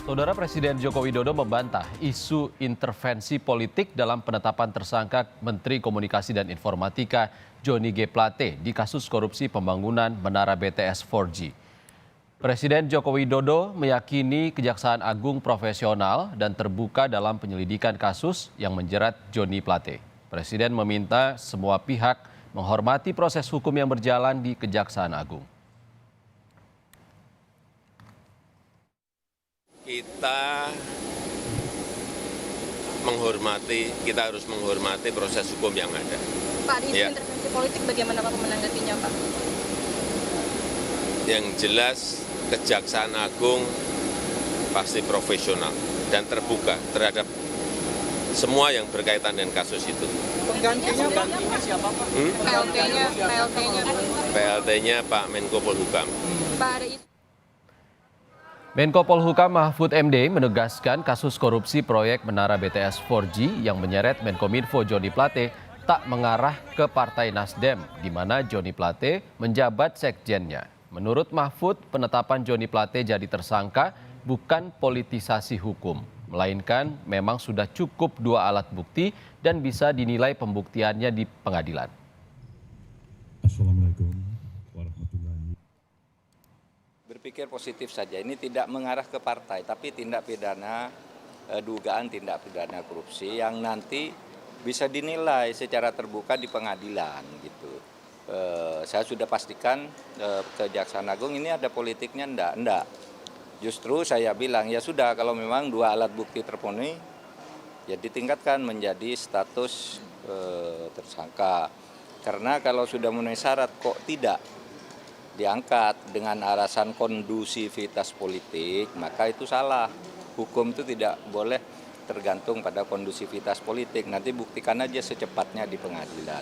Saudara Presiden Joko Widodo membantah isu intervensi politik dalam penetapan tersangka Menteri Komunikasi dan Informatika Johnny G. Plate di kasus korupsi pembangunan Menara BTS 4G. Presiden Joko Widodo meyakini Kejaksaan Agung profesional dan terbuka dalam penyelidikan kasus yang menjerat Johnny Plate. Presiden meminta semua pihak menghormati proses hukum yang berjalan di Kejaksaan Agung. Kita harus menghormati proses hukum yang ada. Pak, isu intervensi politik bagaimana Pak menanggapinya, Pak? Yang jelas Kejaksaan Agung pasti profesional dan terbuka terhadap semua yang berkaitan dengan kasus itu. Penggantinya siapa, Pak? PLT-nya Pak Menko Polhukam. Pak, ada isu. Menko Polhukam Mahfud MD menegaskan kasus korupsi proyek Menara BTS 4G yang menyeret Menkominfo Johnny Plate tak mengarah ke Partai Nasdem, di mana Johnny Plate menjabat sekjennya. Menurut Mahfud, penetapan Johnny Plate jadi tersangka bukan politisasi hukum, melainkan memang sudah cukup 2 alat bukti dan bisa dinilai pembuktiannya di pengadilan. Assalamualaikum warahmatullahi. Berpikir positif saja, ini tidak mengarah ke partai, tapi tindak pidana, dugaan tindak pidana korupsi yang nanti bisa dinilai secara terbuka di pengadilan gitu. Saya sudah pastikan Kejaksaan Agung ini ada politiknya enggak. Justru saya bilang ya sudah, kalau memang 2 alat bukti terpenuhi, ya ditingkatkan menjadi status tersangka. Karena kalau sudah memenuhi syarat kok tidak diangkat dengan alasan kondusivitas politik, maka itu salah. Hukum itu tidak boleh tergantung pada kondusivitas politik. Nanti buktikan aja secepatnya di pengadilan.